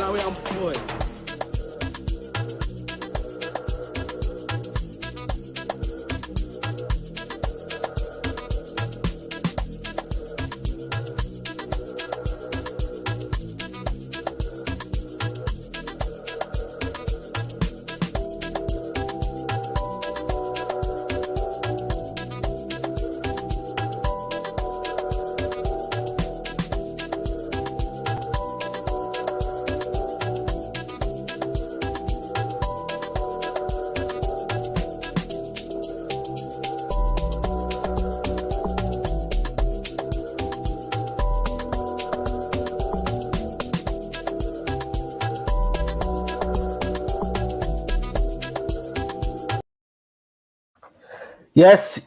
now we am boy. Yes,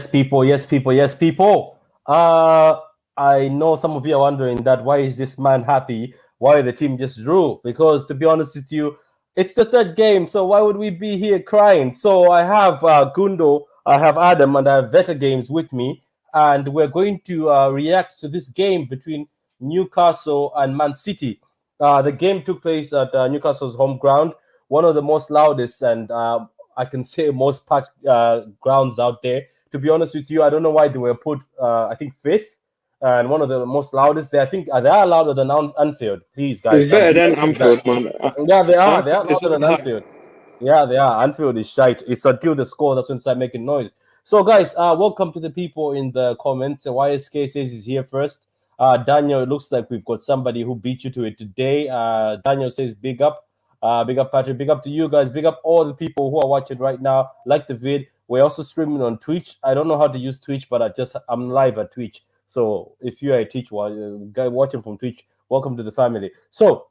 people. Yes, people. I know some of you are wondering that why is this man happy? Why the team just drew? Because to be honest with you, it's the third game, so why would we be here crying? So I have Gundo, I have Adam, and I have Veta Games with me, and we're going to react to this game between Newcastle and Man City. The game took place at Newcastle's home ground, one of the most loudest and I can say most packed grounds out there. To be honest with you, I don't know why they were put, I think, fifth and one of the most loudest. I think they are louder than Anfield. Please, guys. It's better Do than not think that. Anfield, man. Yeah, they are. Huh? They are It's louder than high. Anfield. Yeah, they are. Anfield is shite. It's until the score that's when they start making noise. So, guys, welcome to the people in the comments. YSK says he's here first. Daniel, it looks like we've got somebody who beat you to it today. Daniel says big up. Big up, Patrick. Big up to you guys. Big up all the people who are watching right now. Like the vid. We're also streaming on Twitch. I don't know how to use Twitch, but I'm live at Twitch. So if you're a Twitch guy watching from Twitch, welcome to the family. So,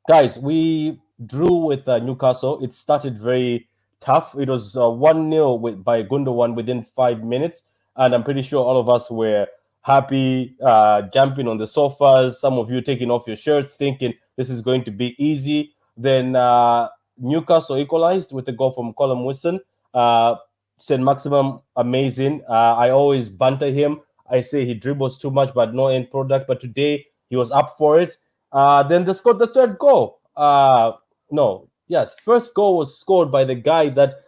guys, we drew with Newcastle. It started very tough. It was 1-0 by Gundogan within 5 minutes, and I'm pretty sure all of us were happy, jumping on the sofas. Some of you taking off your shirts, thinking this is going to be easy. Then Newcastle equalized with a goal from Colin Wilson. St. Maximum, amazing. I always banter him. I say he dribbles too much, but no end product. But today he was up for it. Then they scored the third goal. First goal was scored by the guy that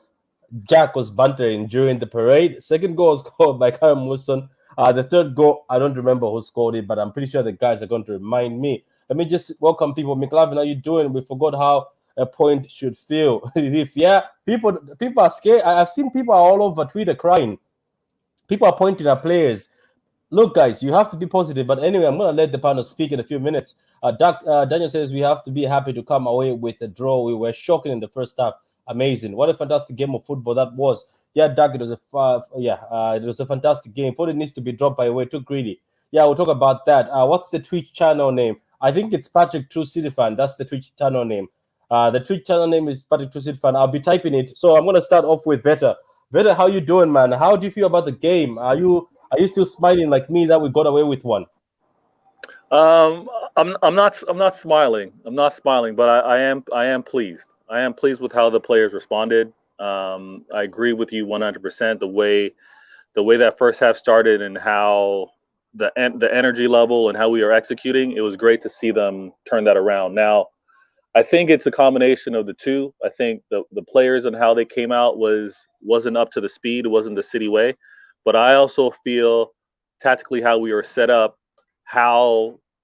Jack was bantering during the parade. Second goal was scored by Colin Wilson. The third goal, I don't remember who scored it, but I'm pretty sure the guys are going to remind me. Let me just welcome people. McLavin, how you doing? We forgot how a point should feel. People are scared. I've seen people all over Twitter crying. People are pointing at players. Look, guys, you have to be positive. But anyway, I'm going to let the panel speak in a few minutes. Daniel says we have to be happy to come away with a draw. We were shocking in the first half. Amazing. What a fantastic game of football that was. Yeah, Doug, it was a fantastic game. Foden needs to be dropped by the way. Too greedy. Yeah, we'll talk about that. What's the Twitch channel name? I think it's Patrick True City Fan. That's the Twitch channel name. The Twitch channel name is Patrick True City Fan. I'll be typing it. So I'm going to start off with Veta. Veta, how you doing, man? How do you feel about the game? Are you still smiling like me that we got away with one? I'm not smiling. I'm not smiling, but I am pleased. I am pleased with how the players responded. I agree with you 100%. The way that first half started and how the energy level and how we are executing, it was great to see them turn that around. Now, I think it's a combination of the two. I think the players and how they came out wasn't up to the speed. It wasn't the City way. But I also feel tactically how we were set up,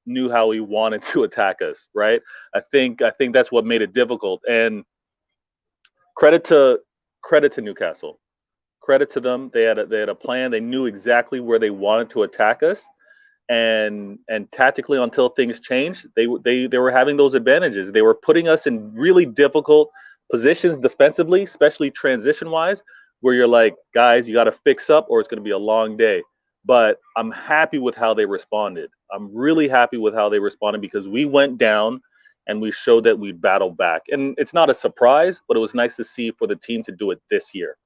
knew how he wanted to attack us, right? I think that's what made it difficult. And credit to Newcastle. Credit to them. They had a plan. They knew exactly where they wanted to attack us. And tactically, until things changed, they were having those advantages. They were putting us in really difficult positions defensively, especially transition-wise, where you're like, guys, you got to fix up or it's going to be a long day. But I'm happy with how they responded. I'm really happy with how they responded because we went down and we showed that we battled back. And it's not a surprise, but it was nice to see for the team to do it this year.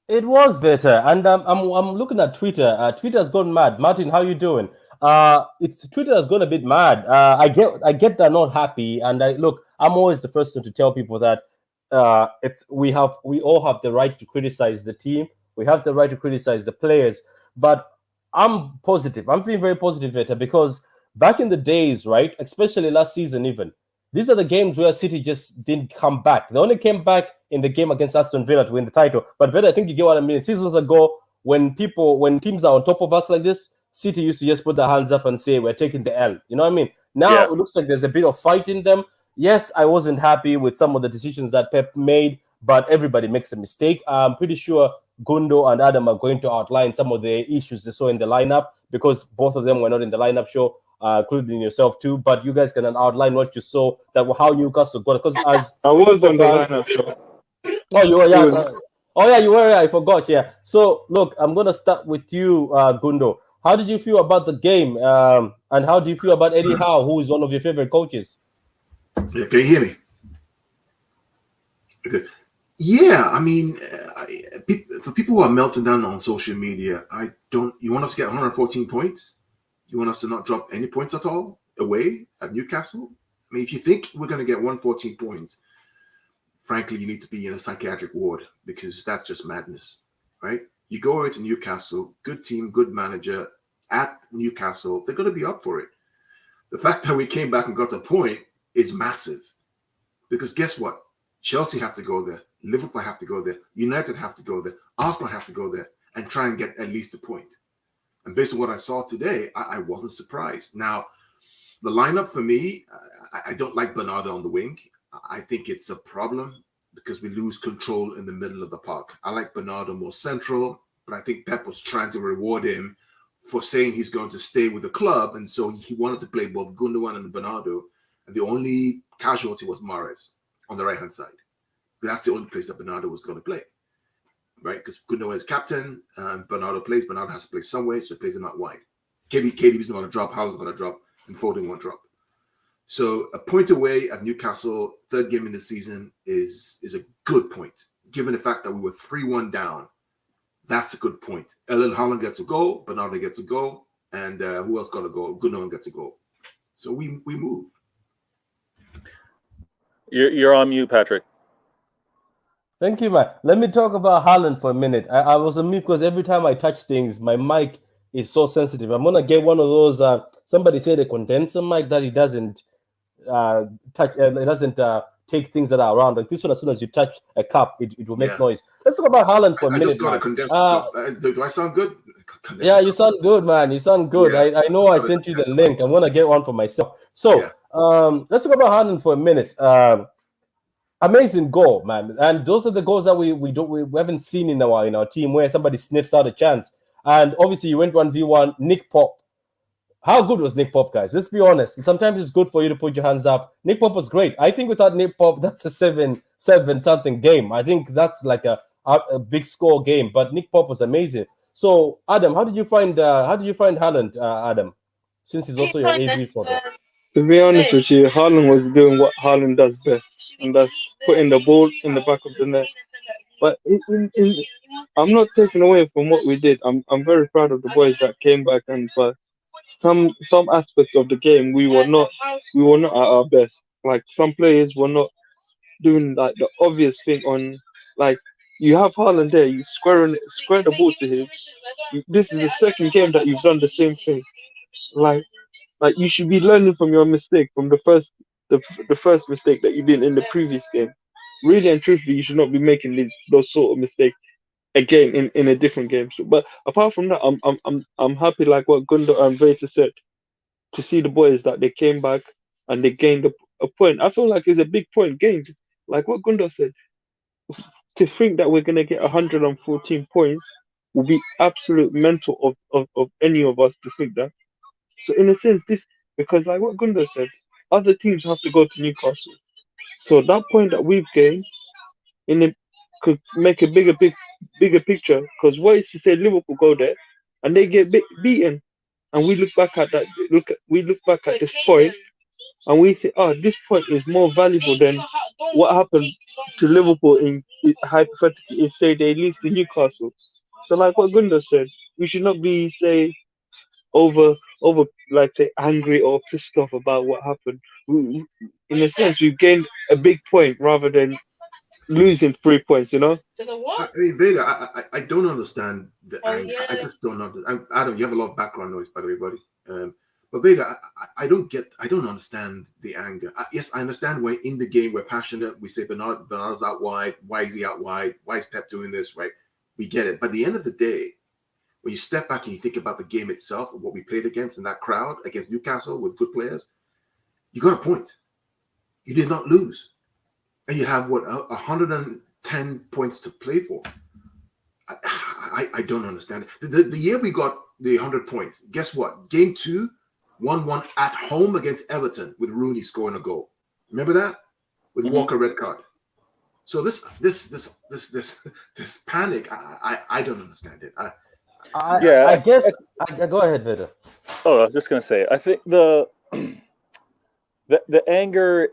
It was better, and I'm looking at Twitter. Twitter has gone mad. Martin, how you doing? Twitter has gone a bit mad. I get they're not happy, and I'm always the first one to tell people that we all have the right to criticize the team. We have the right to criticize the players, but I'm positive. I'm feeling very positive, Veta, because back in the days, right? Especially last season, even these are the games where City just didn't come back. They only came back in the game against Aston Villa to win the title. But Villa, I think you get what I mean. Seasons ago, when teams are on top of us like this, City used to just put their hands up and say we're taking the L. You know what I mean? Now it looks like there's a bit of fight in them. Yes, I wasn't happy with some of the decisions that Pep made, but everybody makes a mistake. I'm pretty sure Gundo and Adam are going to outline some of the issues they saw in the lineup because both of them were not in the lineup show, including yourself too. But you guys can outline what you saw, how Newcastle got. Because as I was on the lineup show. Oh, you were, yeah. Oh, yeah, you were. I forgot. Yeah. So, look, I'm gonna start with you, Gundo. How did you feel about the game, and how do you feel about Eddie Howe, who is one of your favorite coaches? Yeah, can you hear me? Good. Yeah, I mean, for people who are melting down on social media, you want us to get 114 points? You want us to not drop any points at all away at Newcastle? I mean, if you think we're going to get 114 points, frankly, you need to be in a psychiatric ward because that's just madness, right? You go over to Newcastle, good team, good manager at Newcastle, they're going to be up for it. The fact that we came back and got a point is massive because guess what? Chelsea have to go there. Liverpool have to go there. United have to go there. Arsenal have to go there and try and get at least a point. And based on what I saw today, I wasn't surprised. Now, the lineup for me, I don't like Bernardo on the wing. I think it's a problem because we lose control in the middle of the park. I like Bernardo more central, but I think Pep was trying to reward him for saying he's going to stay with the club. And so he wanted to play both Gundogan and Bernardo. And the only casualty was Mahrez on the right-hand side. That's the only place that Bernardo was going to play, right? Because Gundogan is captain, and Bernardo plays. Bernardo has to play somewhere, so he plays him out wide. KDB is going to drop, Haaland's going to drop, and Foden won't drop. So a point away at Newcastle, third game in the season, is a good point. Given the fact that we were 3-1 down, that's a good point. Haaland gets a goal, Bernardo gets a goal, and who else got a goal? Gundogan gets a goal. So we move. You're on mute, Patrick. Thank you, man. Let me talk about Haaland for a minute. I was on mute because every time I touch things, my mic is so sensitive. I'm gonna get one of those. Somebody said a condenser mic that it doesn't touch. It doesn't take things that are around. Like this one, as soon as you touch a cup, it will make noise. Let's talk about Haaland for a minute. I just got a condenser. Do I sound good? Yeah, you sound good, man. You sound good. Yeah. I know I sent you the link. I'm gonna get one for myself. So let's talk about Haaland for a minute. Amazing goal, man. And those are the goals that we haven't seen in our team where somebody sniffs out a chance. And obviously you went 1v1, Nick Pope. How good was Nick Pope, guys? Let's be honest. Sometimes it's good for you to put your hands up. Nick Pope was great. I think without Nick Pope, that's a 7 something game. I think that's like a big score game. But Nick Pope was amazing. So Adam, how did you find Haaland, Adam? Since he's also your AB for that. To be honest with you, Haaland was doing what Haaland does best, and that's putting the ball in the back of the net. But I'm not taking away from what we did. I'm very proud of the boys that came back, and but some aspects of the game we were not at our best. Like some players were not doing like the obvious thing on like you have Haaland there, you square the ball to him. This is the second game that you've done the same thing. Like you should be learning from your mistake from the first mistake that you did in the previous game. Really and truthfully, you should not be making those sort of mistakes again in a different game. So, but apart from that, I'm happy like what Gundo and Veta said to see the boys that they came back and they gained a point. I feel like it's a big point gained. Like what Gundo said, to think that we're gonna get 114 points will be absolute mental of any of us to think that. So in a sense, because like what Gundo said, other teams have to go to Newcastle. So that point that we've gained could make a bigger picture. Because what is to say Liverpool go there and they get beaten, and we look back at that. We look back at this point, and we say, oh, this point is more valuable than what happened to Liverpool in hypothetically if say they lose to Newcastle. So like what Gundo said, we should not be over like say angry or pissed off about what happened. In a sense, we've gained a big point rather than losing 3 points. You know. I mean, Veda, I don't understand the anger. I just don't understand. Adam, you have a lot of background noise, by the way, buddy. But Veda, I don't understand the anger. Yes, I understand we're in the game, we're passionate. We say Bernardo's out wide. Why is he out wide? Why is Pep doing this? Right? We get it. But at the end of the day, when you step back and you think about the game itself, what we played against in that crowd against Newcastle with good players, you got a point. You did not lose, and you have 110 points to play for. I don't understand it. The year we got the 100 points, guess what? Game 2, 1-1 at home against Everton with Rooney scoring a goal. Remember that? With Walker red card. So this panic, I don't understand it. I guess go ahead, Veda. Oh, I was just gonna say, I think the anger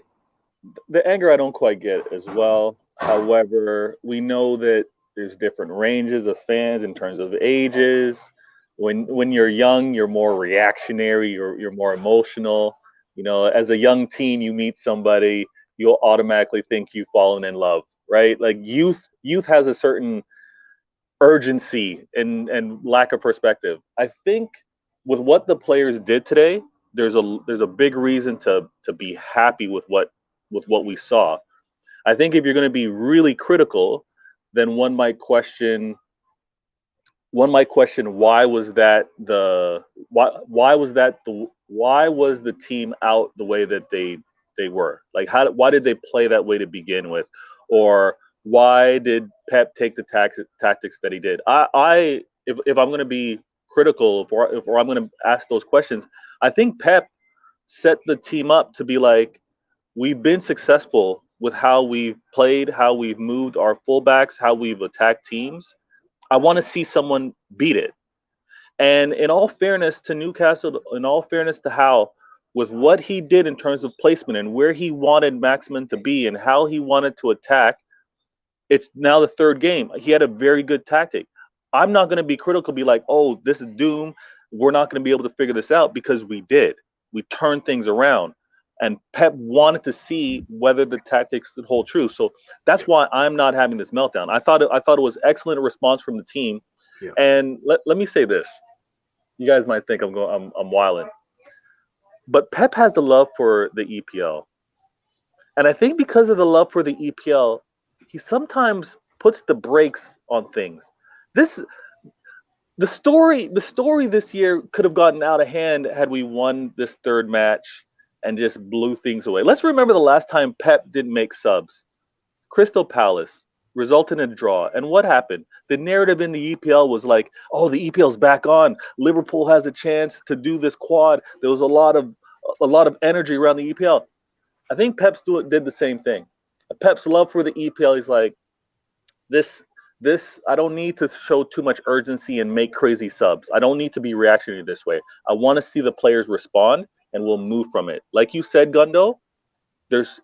I don't quite get as well. However, we know that there's different ranges of fans in terms of ages. When you're young, you're more reactionary, you're more emotional. You know, as a young teen, you meet somebody, you'll automatically think you've fallen in love, right? Like youth has a certain urgency and lack of perspective. I think with what the players did today, there's a big reason to be happy with what we saw. I think if you're going to be really critical, then one might question why was the team out the way that they were? Like why did they play that way to begin with? Or why did Pep take the tactics that he did? If I'm going to be critical, or I'm going to ask those questions, I think Pep set the team up to be like, we've been successful with how we've played, how we've moved our fullbacks, how we've attacked teams. I want to see someone beat it. And in all fairness to Newcastle, in all fairness to Howe, with what he did in terms of placement and where he wanted Maximin to be and how he wanted to attack, it's now the third game. He had a very good tactic. I'm not going to be critical, be like, oh, this is doom. We're not going to be able to figure this out, because we did. We turned things around. And Pep wanted to see whether the tactics would hold true. So that's why I'm not having this meltdown. I thought it was excellent response from the team. Yeah. And let me say this. You guys might think I'm wilding. But Pep has the love for the EPL. And I think because of the love for the EPL, he sometimes puts the brakes on things. The story this year could have gotten out of hand had we won this third match and just blew things away. Let's remember the last time Pep didn't make subs. Crystal Palace resulted in a draw. And what happened? The narrative in the EPL was like, oh, the EPL's back on. Liverpool has a chance to do this quad. There was a lot of energy around the EPL. I think Pep did the same thing. Pep's love for the EPL, he's like, this I don't need to show too much urgency and make crazy subs. I don't need to be reactionary this way. I want to see the players respond, and we'll move from it. Like you said, Gundo, there's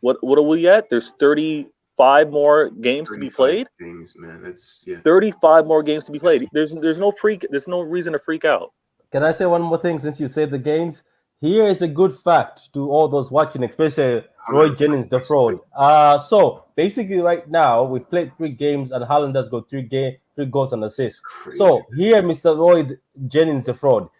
what are we at? There's 35 more games to be played. Games, man. 35 more games to be played. There's no reason to freak out. Can I say one more thing since you said the games? Here is a good fact to all those watching, especially Roy Jennings, the fraud. So basically, right now we've played 3 games and Haaland has got 3 goals and assists. So here, Mr. Roy Jennings, the fraud.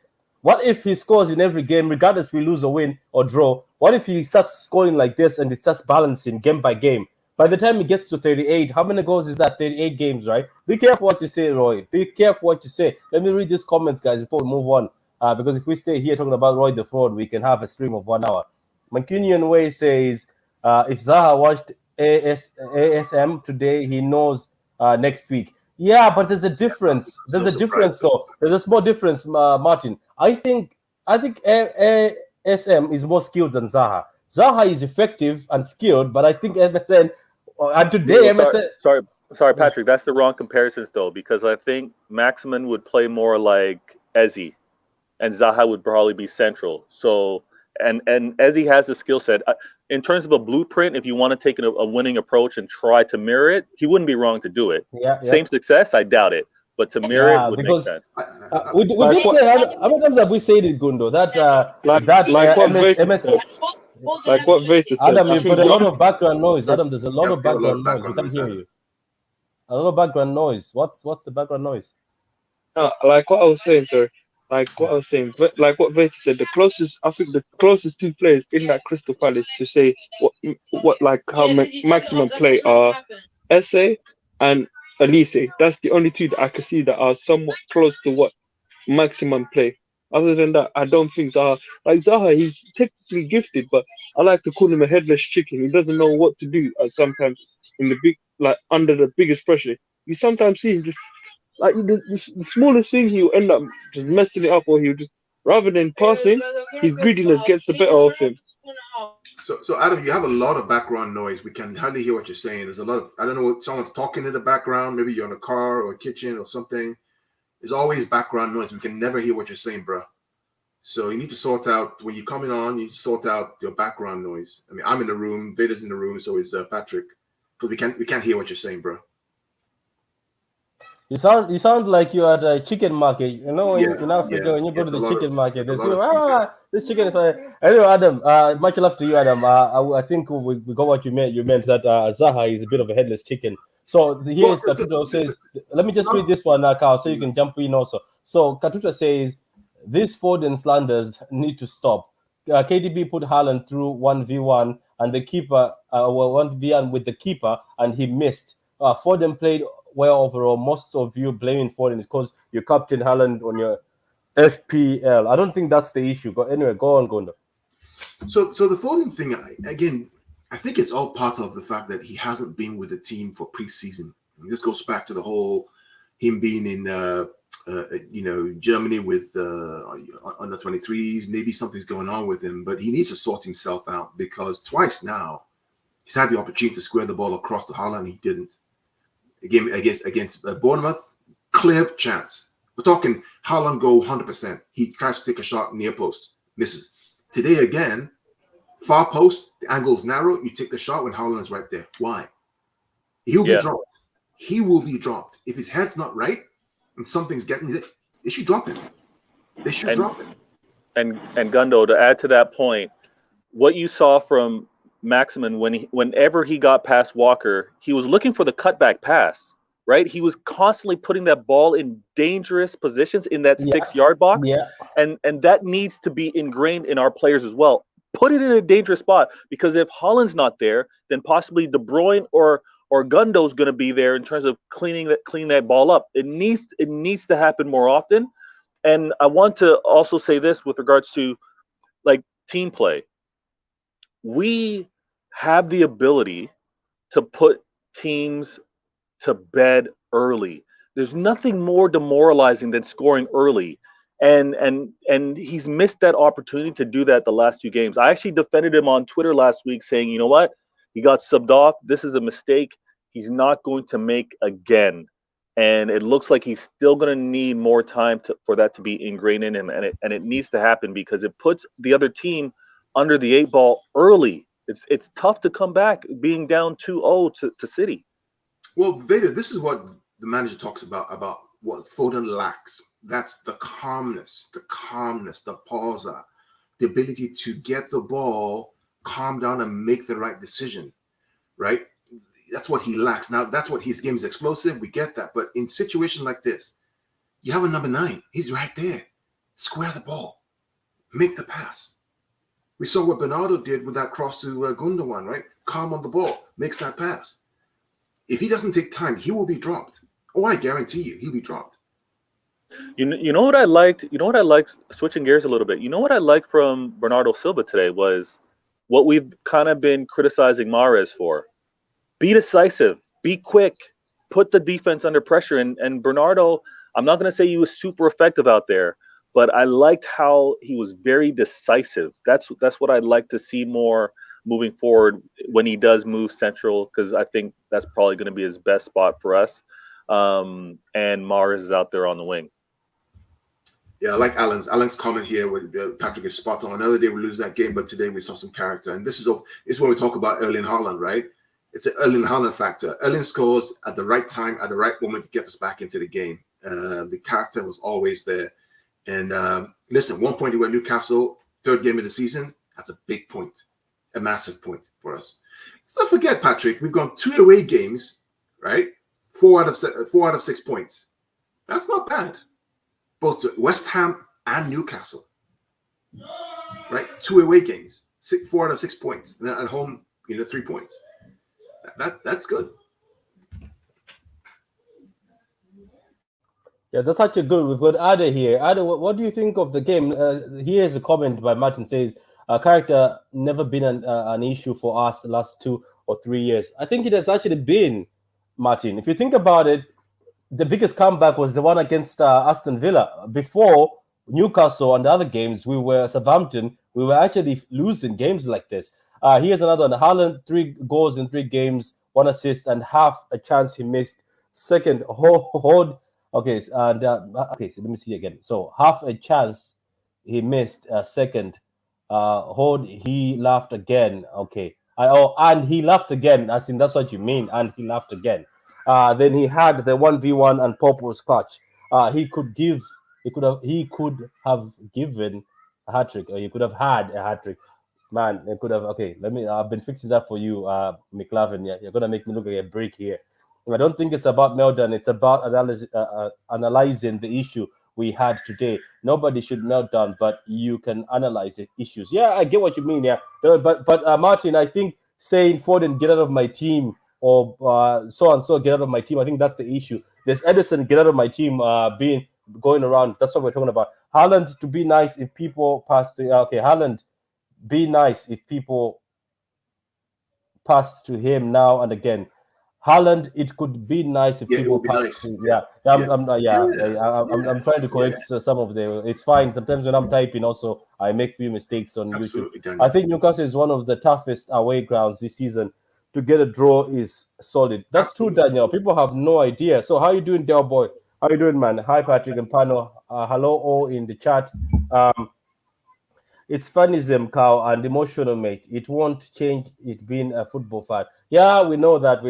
What if he scores in every game, regardless we lose or win or draw? What if he starts scoring like this and it starts balancing game by game? By the time he gets to 38, how many goals is that? 38 games, right? Be careful what you say, Roy. Be careful what you say. Let me read these comments, guys, before we move on. Because if we stay here talking about Roy the fraud, we can have a stream of 1 hour. Mancunian Way says, if Zaha watched ASM today, he knows next week. Yeah, but there's a difference. There's a difference, though. There's a small difference, Martin. I think ASM is more skilled than Zaha. Zaha is effective and skilled, but I think MSN and today MSN. Sorry, Patrick. That's the wrong comparisons, though, because I think Maximin would play more like Ezzy, and Zaha would probably be central. So, and Ezzy has the skill set. In terms of a blueprint, if you want to take a winning approach and try to mirror it, he wouldn't be wrong to do it. Yeah. Same success, I doubt it. But to mirror it would make sense. We did say, how many times have we said it, Gundo? Like what Veta said. Adam, you've got a lot of background noise. Adam, there's a lot of background noise. We can't hear you. A lot of background noise. What's the background noise? Like what I was saying, sir. like what I was saying, like what Veti said, I think the closest two players in that Crystal Palace to say what like how maximum play are Esse and Elise. That's the only two that I can see that are somewhat close to what maximum play. Other than that, I don't think Zaha. Like Zaha, he's technically gifted, but I like to call him a headless chicken. He doesn't know what to do. Sometimes in the big, like under the biggest pressure, you sometimes see him just like the smallest thing, he'll end up just messing it up, or he'll just rather than passing, his greediness gets the better of him. So Adam, you have a lot of background noise. We can hardly hear what you're saying. There's a lot of, I don't know, what someone's talking in the background. Maybe you're in a car or a kitchen or something. There's always background noise. We can never hear what you're saying, bro. So you need to sort out, when you're coming on, you need to sort out your background noise. I mean, I'm in the room, Vader's in the room, so is Patrick. Because we can't hear what you're saying, bro. You sound like you're at a chicken market. You know, in Africa, when you go to the chicken market, they say, this chicken is fine. Anyway, Adam, much love to you, Adam. I think we got what you meant. You meant that Zaha is a bit of a headless chicken. So here's Katuta says, let me just read this one now, Carl, so you can jump in also. So Katuta says, these Foden slanders need to stop. KDB put Haaland through 1v1 and the keeper, 1v1 with the keeper, and he missed. Foden played well overall. Most of you blaming Foden is because you captain Haaland on your FPL. I don't think that's the issue. But anyway, go on, Gondo. So the Foden thing, again, I think it's all part of the fact that he hasn't been with the team for preseason. And this goes back to the whole him being in Germany with under 23s. Maybe something's going on with him, but he needs to sort himself out, because twice now he's had the opportunity to square the ball across to Haaland. He didn't. Again, against Bournemouth, clear chance. We're talking Haaland go 100%. He tries to take a shot near post, misses. Today again, far post, the angle's narrow. You take the shot when Haaland's right there. Why? He'll be dropped. He will be dropped. If his head's not right and something's getting it, they should drop him. They should drop him. And Gundo, to add to that point, what you saw from Maximin whenever he got past Walker, he was looking for the cutback pass, right? He was constantly putting that ball in dangerous positions in that 6-yard box. Yeah. And that needs to be ingrained in our players as well. Put it in a dangerous spot, because if Haaland's not there, then possibly De Bruyne or Gundo's going to be there in terms of cleaning that ball up. It needs to happen more often. And I want to also say this with regards to like team play. We have the ability to put teams to bed early. There's nothing more demoralizing than scoring early. And he's missed that opportunity to do that the last 2 games. I actually defended him on Twitter last week, saying, you know what? He got subbed off. This is a mistake he's not going to make again. And it looks like he's still going to need more time for that to be ingrained in him. And it needs to happen, because it puts the other team under the 8 ball early. It's tough to come back being down 2-0 to City. Well, Vader, this is what the manager talks about what Foden lacks. That's the calmness, the pausa, the ability to get the ball, calm down, and make the right decision, right? That's what he lacks. Now, that's what his game is explosive. We get that. But in situations like this, you have a number 9. He's right there. Square the ball. Make the pass. We saw what Bernardo did with that cross to Gundogan, right? Calm on the ball. Makes that pass. If he doesn't take time, he will be dropped. Oh, I guarantee you, he'll be dropped. You know what I liked? You know what I liked? Switching gears a little bit. You know what I liked from Bernardo Silva today was what we've kind of been criticizing Mahrez for. Be decisive. Be quick. Put the defense under pressure. And Bernardo, I'm not going to say he was super effective out there, but I liked how he was very decisive. That's what I'd like to see more moving forward when he does move central, because I think that's probably going to be his best spot for us. And Mahrez is out there on the wing. Yeah, I like Alan's comment here with Patrick is spot on. Another day we lose that game, but today we saw some character. And this is when we talk about Erling Haaland, right? It's an Erling Haaland factor. Erling scores at the right time, at the right moment to get us back into the game. The character was always there. And listen, 1 point away Newcastle, 3rd game of the season. That's a big point, a massive point for us. Let's not forget, Patrick, we've gone 2 away games, right? 4 out of 6 points. That's not bad. Both to West Ham and Newcastle. Right, 2 away games, 4 out of 6 points, and then at home, 3 points. That's good. Yeah, that's actually good. We've got Ada here. Ada, what do you think of the game? Here's a comment by Martin says, character never been an issue for us the last 2 or 3 years. I think it has actually been, Martin. If you think about it, the biggest comeback was the one against Aston Villa. Before Newcastle and the other games, we were Southampton. We were actually losing games like this. Here's another one. Haaland, 3 goals in 3 games, 1 assist, and half a chance he missed. Second, hold. Okay, and okay. So let me see again. So half a chance he missed. Second, hold. He laughed again. Okay. And he laughed again. I think that's what you mean. And he laughed again. Then he had the 1v1 and Popo's clutch. He could have given a hat trick, or he could have had a hat trick. Man, it could have. Okay, I've been fixing that for you, McLavin. Yeah, you're gonna make me look like a break here. I don't think it's about meltdown. It's about analyzing the issue we had today. Nobody should melt down, but you can analyze the issues. Yeah, I get what you mean. Yeah, but Martin, I think saying Foden get out of my team, or so and so get out of my team, I think that's the issue. There's Edison get out of my team being going around. That's what we're talking about. Haaland, to be nice if people pass to Haaland, be nice if people pass to him now and again. Haaland, it could be nice if people pass. Nice. I'm trying to correct some of the. It's fine. Sometimes when I'm typing, also I make few mistakes on YouTube. I think Newcastle is one of the toughest away grounds this season. To get a draw is solid. That's true, Daniel. People have no idea. So how you doing, Del Boy? How you doing, man? Hi, Patrick and Pano. Hello, all in the chat. It's fanism, cow, and emotional, mate. It won't change it being a football fan. Yeah, we know that.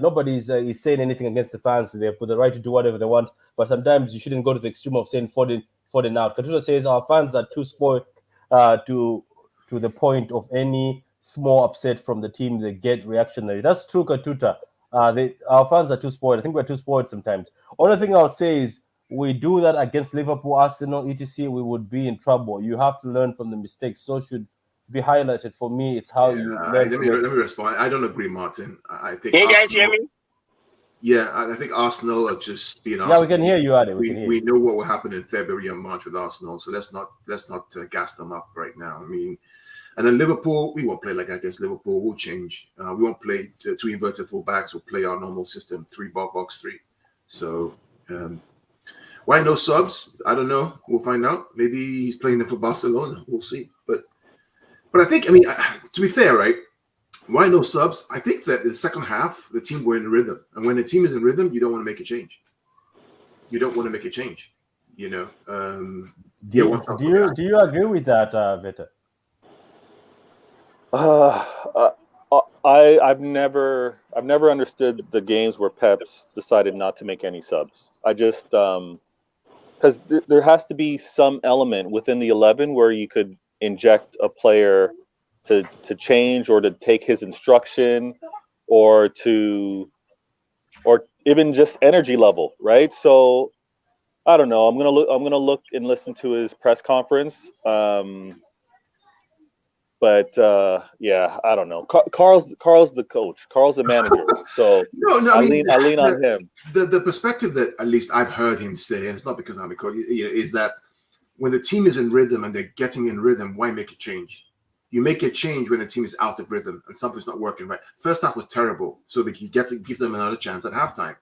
Nobody is saying anything against the fans. They've got the right to do whatever they want. But sometimes you shouldn't go to the extreme of saying Foden out. Katuta says our fans are too spoiled to the point of any small upset from the team, they get reactionary. That's true, Katuta. Our fans are too spoiled. I think we're too spoiled sometimes. Only thing I'll say is, we do that against Liverpool, Arsenal, etc., we would be in trouble. You have to learn from the mistakes. So should be highlighted. For me, it's how you learn. Let me respond. I don't agree, Martin. I think. Can you guys hear me? Yeah, I think Arsenal are just being. Yeah, we can hear you, Adi. We know what will happen in February and March with Arsenal, so let's not gas them up right now. I mean, and then Liverpool, we won't play like that against Liverpool. We'll change. We won't play 2 inverted full backs. We'll play our normal system, 3 box 3. So. Why no subs? I don't know. We'll find out. Maybe he's playing them for Barcelona. We'll see. But I think, to be fair, right? Why no subs? I think that in the second half, the team were in rhythm. And when the team is in rhythm, you don't want to make a change. Do you agree with that, Vita? I've never understood the games where Pep's decided not to make any subs. I just because there has to be some element within the 11 where you could inject a player to change or to take his instruction or even just energy level, right? So I don't know. I'm gonna look and listen to his press conference. But yeah, I don't know. Carl's the coach. Carl's the manager. So I lean on him. The perspective that at least I've heard him say, and it's not because I'm a coach, is that when the team is in rhythm and they're getting in rhythm, why make a change? You make a change when the team is out of rhythm and something's not working right. First half was terrible, so that you get to give them another chance at halftime.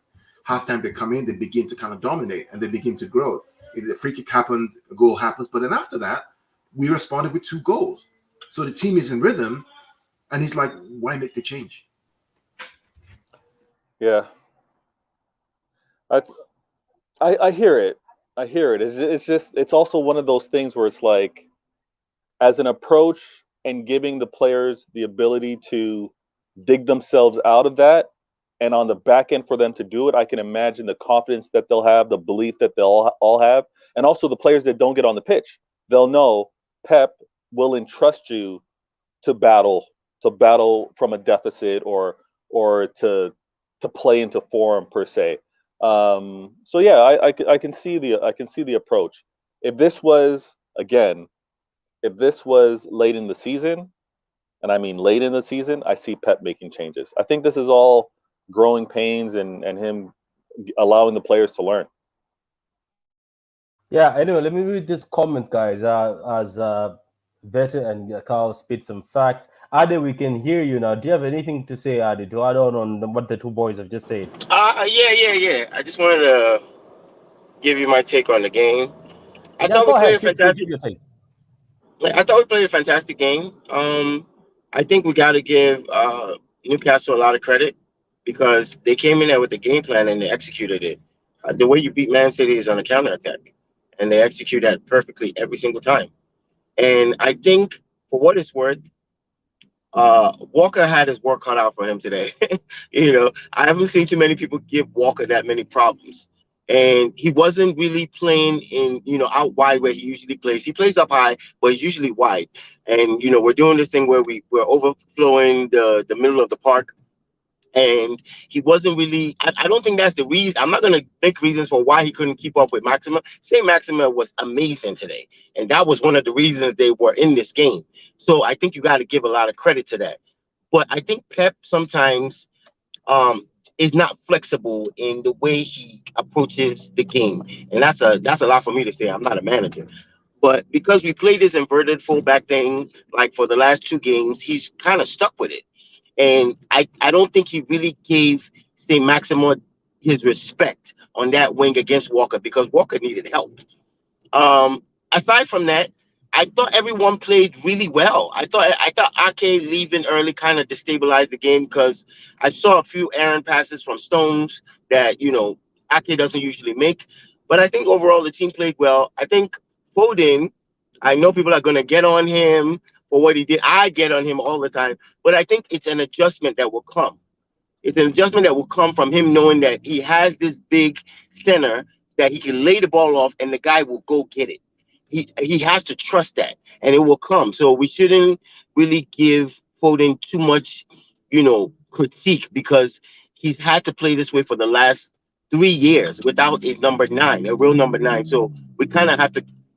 Halftime, they come in, they begin to kind of dominate and they begin to grow. The free kick happens, a goal happens, but then after that, we responded with 2 goals. So the team is in rhythm, and he's like, why make the change? Yeah. I hear it. It's also one of those things where it's like, as an approach and giving the players the ability to dig themselves out of that, and on the back end for them to do it, I can imagine the confidence that they'll have, the belief that they'll all have, and also the players that don't get on the pitch. They'll know Pep will entrust you to battle from a deficit or to play into form per se. So yeah, I can see the approach. if this was late in the season, and I mean late in the season, I see Pep making changes. I think this is all growing pains and him allowing the players to learn. Yeah, anyway, let me read this comment, guys. As Better and Carl spit some facts. Ade, we can hear you now. Do you have anything to say, Ade, to add on what the two boys have just said? Yeah. I just wanted to give you my take on the game. I Yeah, thought we go played ahead. a Give fantastic. your take. I thought we played a fantastic game. I think we got to give Newcastle a lot of credit because they came in there with the game plan and they executed it. The way you beat Man City is on a counterattack, and they execute that perfectly every single time. And I think, for what it's worth, Walker had his work cut out for him today. I haven't seen too many people give Walker that many problems. And he wasn't really playing in, out wide where he usually plays. He plays up high, but he's usually wide. And, we're doing this thing where we're overflowing the middle of the park. And he wasn't really, I don't think that's the reason. I'm not going to make reasons for why he couldn't keep up with Maxima. Say Maxima was amazing today. And that was one of the reasons they were in this game. So I think you got to give a lot of credit to that. But I think Pep sometimes is not flexible in the way he approaches the game. And that's a lot for me to say. I'm not a manager. But because we played this inverted fullback thing, like for the last 2 games, he's kind of stuck with it. And I don't think he really gave, say, Maximo his respect on that wing against Walker because Walker needed help. Aside from that, I thought everyone played really well. I thought Ake leaving early kind of destabilized the game because I saw a few errant passes from Stones that Ake doesn't usually make. But I think overall the team played well. I think Foden, I know people are going to get on him for what he did. I get on him all the time, but I think it's an adjustment that will come. It's an adjustment that will come from him knowing that he has this big center that he can lay the ball off and the guy will go get it. He has to trust that and it will come. So we shouldn't really give Foden too much, critique because he's had to play this way for the last 3 years without a number 9, a real number 9. So we kind of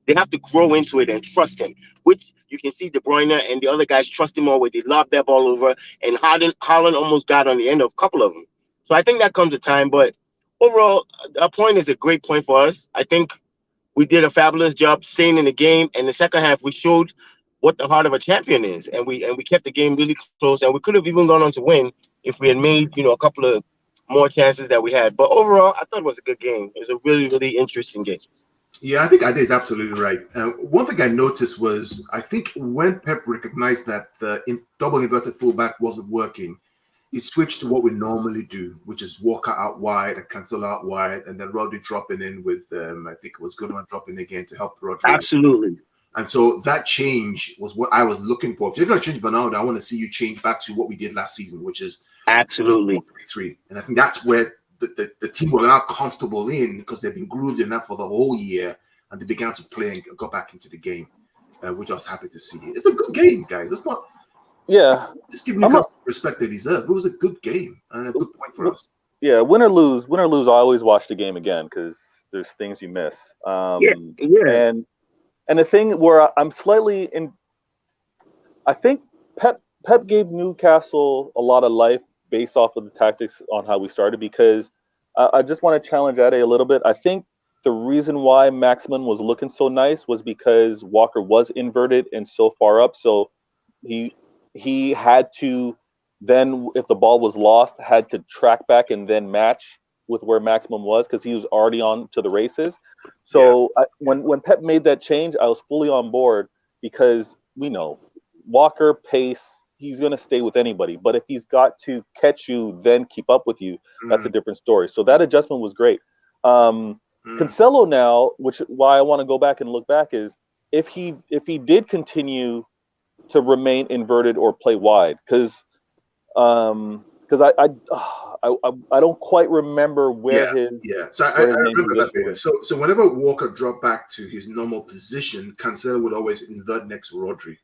they have to grow into it and trust him, which you can see De Bruyne and the other guys trust him more where they lob that ball over and Haaland almost got on the end of a couple of them. So I think that comes with time. But overall, a point is a great point for us. I think we did a fabulous job staying in the game. And the second half, we showed what the heart of a champion is. And we kept the game really close. And we could have even gone on to win if we had made, a couple of more chances that we had. But overall, I thought it was a good game. It was a really, really interesting game. Yeah, I think Ade is absolutely right. One thing I noticed was I think when Pep recognized that the double inverted fullback wasn't working, he switched to what we normally do, which is Walker out wide and Cancelo out wide, and then Rodri dropping in with, I think it was Goodman dropping again to help Rodri. Absolutely. And so that change was what I was looking for. If you're going to change Bernardo, I want to see you change back to what we did last season, which is absolutely 3. And I think that's where the team were now comfortable in because they've been grooved in that for the whole year, and they began to play and got back into the game, which I was happy to see. It's a good game, guys. It's not. Yeah, just give Newcastle respect they deserve. It was a good game and a good point for us. Yeah, win or lose, I always watch the game again because there's things you miss. Yeah. And the thing where I'm slightly in, I think Pep gave Newcastle a lot of life based off of the tactics on how we started because I just want to challenge Ade a little bit. I think the reason why Maximin was looking so nice was because Walker was inverted and so far up, so he had to then, if the ball was lost, had to track back and then match with where Maximum was because he was already on to the races. So when Pep made that change, I was fully on board because we know Walker pace, he's going to stay with anybody. But if he's got to catch you, then keep up with you, that's a different story. So that adjustment was great. Cancelo now, which why I want to go back and look back is if he did continue to remain inverted or play wide because I don't quite remember where his So I remember that bit. So whenever Walker dropped back to his normal position, Cancelo would always invert next to Rodri.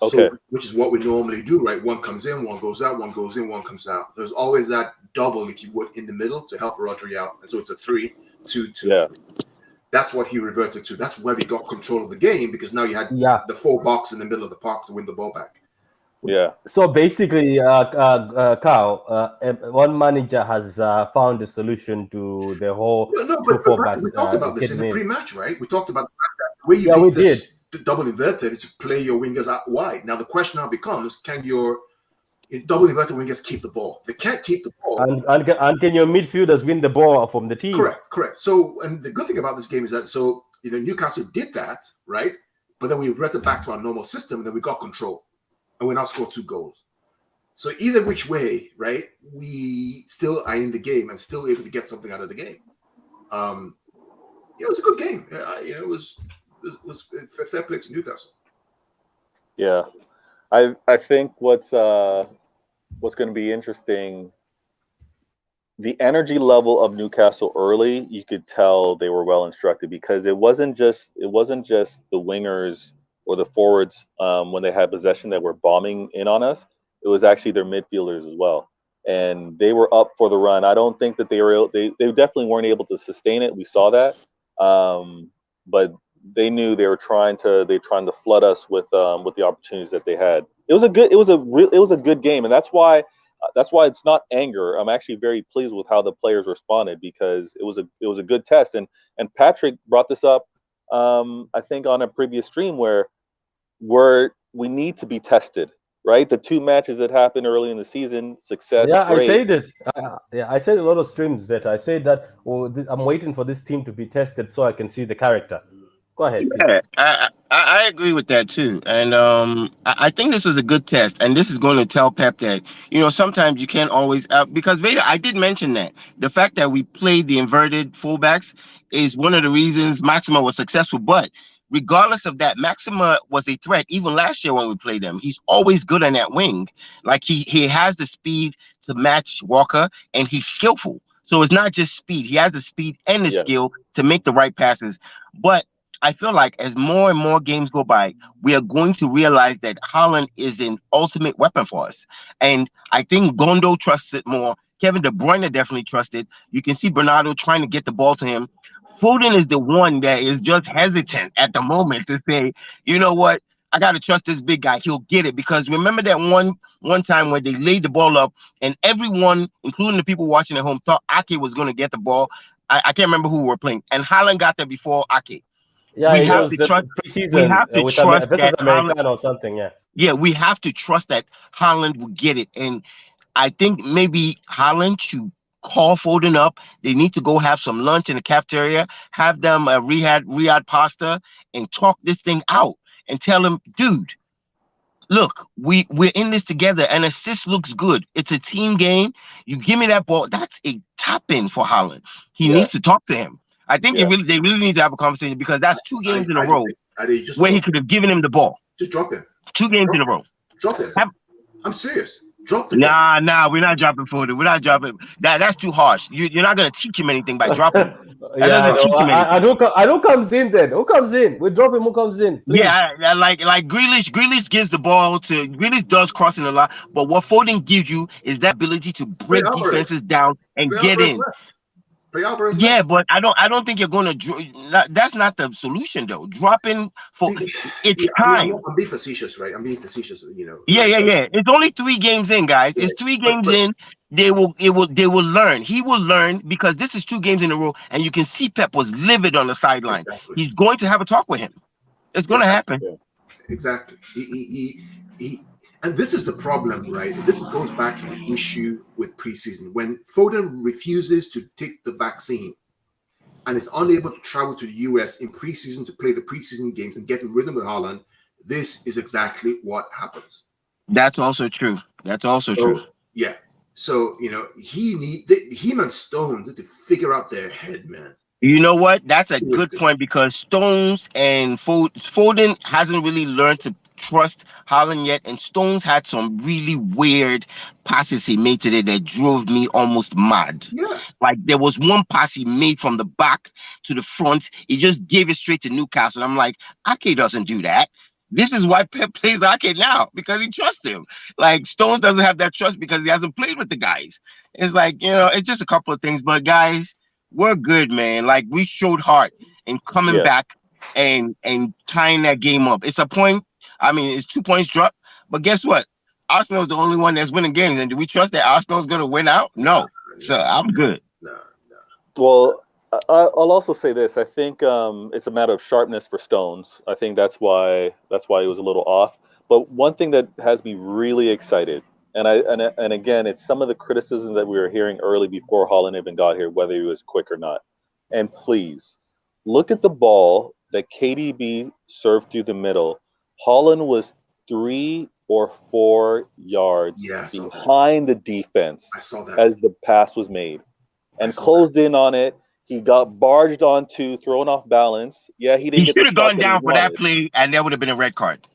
Okay. So, which is what we normally do, right? One comes in, one goes out, one goes in, one comes out. There's always that double, if you would, in the middle to help Rodri out, and so it's a 3-2-2. Yeah. That's what he reverted to. That's where he got control of the game, because now you had the 4 box in the middle of the park to win the ball back. Yeah. So basically, Carl, one manager has found a solution to the whole but 4 backs. we talked about this in the pre-match, right? We talked about the fact that the way you beat this double inverted is to play your wingers out wide. Now the question now becomes: can your double inverted wingers keep the ball? They can't keep the ball, and can your midfielders win the ball from the team? Correct. So, and the good thing about this game is that Newcastle did that, right? But then we reverted back to our normal system, and then we got control, and we now scored 2 goals. So either which way, right, we still are in the game and still able to get something out of the game. It was a good game. It was fair play to Newcastle. Yeah, I think what's going to be interesting, the energy level of Newcastle early, you could tell they were well instructed, because it wasn't just the wingers or the forwards when they had possession that were bombing in on us. It was actually their midfielders as well, and they were up for the run. I don't think that they definitely weren't able to sustain it. We saw that, but they knew they were trying to flood us with the opportunities that they had. It was a good game, and that's why it's not anger. I'm actually very pleased with how the players responded, because it was a good test. And Patrick brought this up, I think, on a previous stream, where we need to be tested. Right, the 2 matches that happened early in the season, success. Yeah, great. I said it. I said a lot of streams that I said that I'm waiting for this team to be tested so I can see the character. Go ahead. Yeah, I agree with that too, and I think this was a good test, and this is going to tell Pep that sometimes you can't always because Vader. I did mention that the fact that we played the inverted fullbacks is one of the reasons Maxima was successful, but. Regardless of that, Maxima was a threat even last year when we played him. He's always good on that wing. Like he has the speed to match Walker, and he's skillful. So it's not just speed. He has the speed and the skill to make the right passes. But I feel like as more and more games go by, we are going to realize that Haaland is an ultimate weapon for us. And I think Gondo trusts it more. Kevin De Bruyne definitely trusts it. You can see Bernardo trying to get the ball to him. Foden is the one that is just hesitant at the moment to say, you know what, I got to trust this big guy. He'll get it. Because remember that one time where they laid the ball up and everyone, including the people watching at home, thought Ake was going to get the ball. I can't remember who we were playing. And Haaland got there before Ake. Yeah, we have to trust that Haaland or something. Yeah, we have to trust that Haaland will get it. And I think maybe Haaland should call Foden up. They need to go have some lunch in the cafeteria, have them Riyadh pasta, and talk this thing out and tell him, dude, look, we're in this together. An assist looks good. It's a team game. You give me that ball. That's a tap in for Haaland. He needs to talk to him. I think they really need to have a conversation, because that's 2 games in a row where he could have given him the ball. Just drop him. 2 games in a row. Drop him. I'm serious. Drop the Nah, we're not dropping Foden. We're not dropping. That's too harsh. You're not gonna teach him anything by dropping him. Who comes in then? Who comes in? We drop him. Who comes in? Please. Yeah, like Grealish. Grealish gives the ball to Grealish. Does crossing a lot, but what Foden gives you is that ability to break defenses down and get in. Yeah, but I don't think you're going to. That's not the solution, though. Dropping for it's time. I'm being facetious, right? I'm being facetious, Yeah. It's only 3 games in, guys. It's 3 games in. They will learn. He will learn, because this is 2 games in a row, and you can see Pep was livid on the sideline. Exactly. He's going to have a talk with him. It's going to happen. Exactly. He and this is the problem, right? This goes back to the issue with preseason. When Foden refuses to take the vaccine and is unable to travel to the US in preseason to play the preseason games and get in rhythm with Haaland, this is exactly what happens. That's also true. True. Yeah. So, him and Stones need to figure out their head, man. You know what? That's a good point, because Stones and Foden hasn't really learned to trust Haaland yet, and Stones had some really weird passes he made today that drove me almost mad. Yeah. Like there was one pass he made from the back to the front. He just gave it straight to Newcastle. I'm like, Ake doesn't do that. This is why Pep plays Ake now, because he trusts him. Like Stones doesn't have that trust because he hasn't played with the guys. It's like, it's just a couple of things. But guys, we're good, man. Like we showed heart and coming back and tying that game up. It's a point. I mean, it's 2 points drop. But guess what? Arsenal's the only one that's winning games. And do we trust that Arsenal's going to win out? No. So I'm good. No. Well, I'll also say this. I think it's a matter of sharpness for Stones. I think that's why he was a little off. But one thing that has me really excited, and again, it's some of the criticism that we were hearing early before Haaland even got here, whether he was quick or not. And please, look at the ball that KDB served through the middle. Haaland was 3 or 4 yards behind the defense I saw that. as the pass was made and closed in on it. He got barged onto, thrown off balance. Yeah, he didn't. He should have gone down for that play, and there would have been a red card.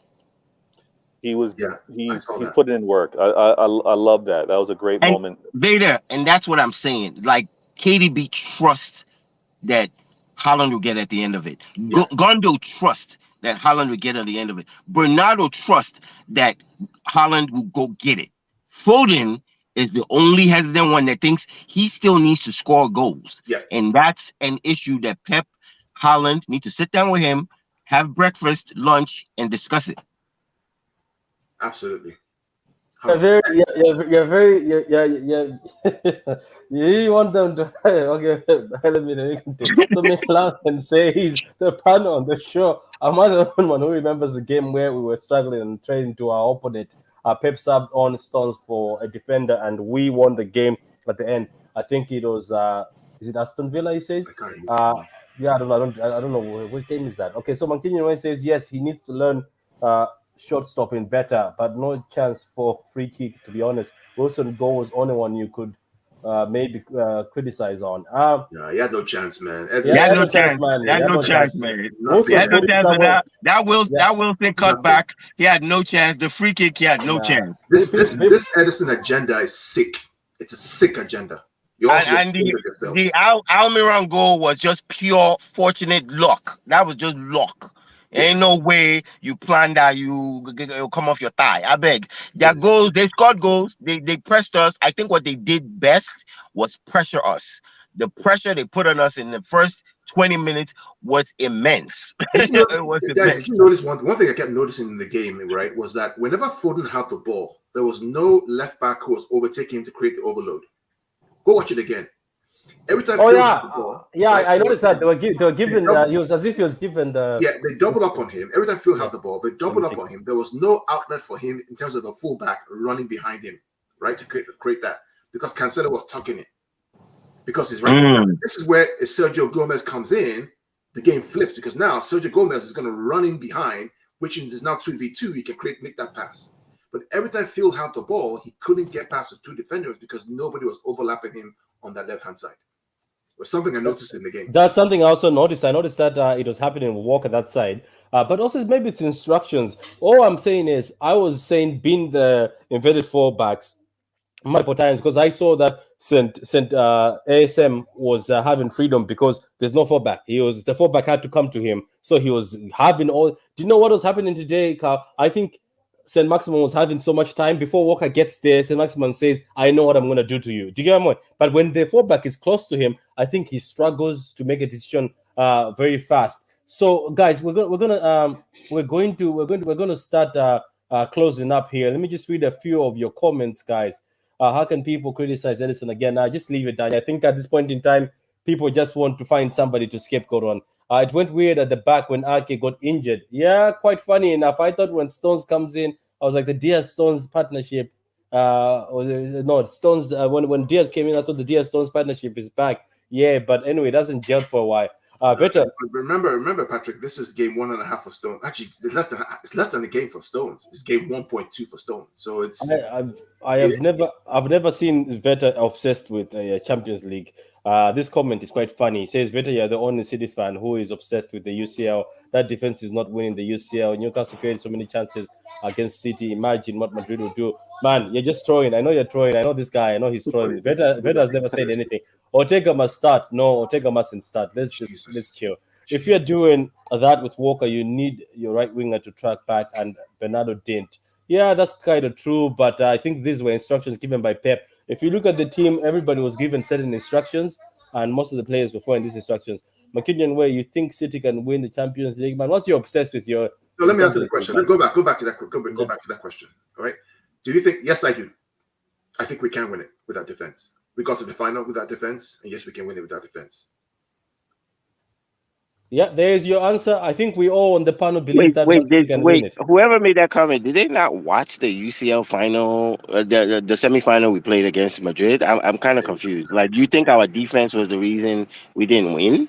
He was. He's putting in work. I love that. That was a great moment. Vader, and that's what I'm saying. Like KDB trusts that Haaland will get at the end of it. Yeah. Gondo trusts that Haaland will get at the end of it. Bernardo trusts that Haaland will go get it. Foden is the only hesitant one that thinks he still needs to score goals. Yeah. And that's an issue that Pep, Haaland need to sit down with him, have breakfast, lunch, and discuss it. Absolutely. You're very. You want them to okay? Let me to make loud and say he's the partner on the show. I'm not the only one who remembers the game where we were struggling and trading to our opponent. Pep subbed on Stones for a defender, and we won the game at the end. I think it was. Is it Aston Villa? He says. Yeah, I don't know. What game is that? Okay, so Mancini says yes, he needs to learn short stopping better, but no chance for free kick. To be honest, Wilson goal was only one you could maybe criticize on. No, he had no chance, man. He had no chance, man. He had no chance, man. He had no chance for that. That Wilson cut back. He had no chance. The free kick, he had no chance. This Edison agenda is sick. It's a sick agenda. And the Almiron goal was just pure fortunate luck. That was just luck. Ain't no way you plan that you'll come off your thigh. I beg. Their goals, they scored goals. They pressed us. I think what they did best was pressure us. The pressure they put on us in the first 20 minutes was immense. It was immense. Did you notice one thing I kept noticing in the game, right, was that whenever Foden had the ball, there was no left back who was overtaking him to create the overload. Go watch it again. Every time. I noticed that they were given. He was as if he was given the. Yeah, they doubled up on him. Every time Phil had the ball, they doubled up on him. There was no outlet for him in terms of the fullback running behind him, right, to create that, because Cancelo was tucking it. Because he's right. This is where if Sergio Gomez comes in, the game flips, because now Sergio Gomez is going to run in behind, which is now 2v2. He can make that pass. But every time Phil had the ball, he couldn't get past the two defenders because nobody was overlapping him on that left hand side. It was something I noticed in the game. That's something I also noticed. I noticed that it was happening with Walker that side. But also maybe it's instructions. All I'm saying is I was saying being the inverted fullbacks multiple times because I saw that Saint ASM was having freedom because there's no fullback. The fullback had to come to him. So he was having all. Do you know what was happening today, Carl? I think St. Maximin was having so much time before Walker gets there. St. Maximin says, I know what I'm going to do to you. Do you get my point? But when the fullback is close to him, I think he struggles to make a decision very fast. So, guys, we're going to start closing up here. Let me just read a few of your comments, guys. How can people criticize Edison again? Just leave it down. I think at this point in time, people just want to find somebody to scapegoat on. It went weird at the back when Ake got injured. Yeah, quite funny enough. I thought when Stones comes in, I was like the Diaz-Stones partnership. Stones. When Diaz came in, I thought the Diaz-Stones partnership is back. Yeah, but anyway, it doesn't gel for a while. Better. Remember, Patrick. This is game 1.5 for Stones. Actually, it's less than a game for Stones. It's game 1.2 for Stones. So it's. I've never seen Veta obsessed with a Champions League. This comment is quite funny. It says, Veta, you're the only City fan who is obsessed with the UCL. That defense is not winning the UCL. Newcastle created so many chances against City. Imagine what Madrid will do. Man, you're just throwing. I know you're throwing. I know this guy. I know he's throwing. Veta has never said anything. Ortega must start. No, Ortega mustn't start. Let's chill. If you're doing that with Walker, you need your right winger to track back, and Bernardo didn't. Yeah, that's kind of true, but I think these were instructions given by Pep. If you look at the team, everybody was given certain instructions, and most of the players were following these instructions. McKinnon Way, you think City can win the Champions League, man? What's you obsessed with your? So let me answer the question. Let's go back to that. Go back to that question. All right. Do you think? Yes, I do. I think we can win it without defense. We got to the final without defense, and yes, we can win it without defense. Yeah, there's your answer. I think we all on the panel believe that Man City can win it. Whoever made that comment, did they not watch the UCL final, the semifinal we played against Madrid? I'm kind of confused. Like, do you think our defense was the reason we didn't win?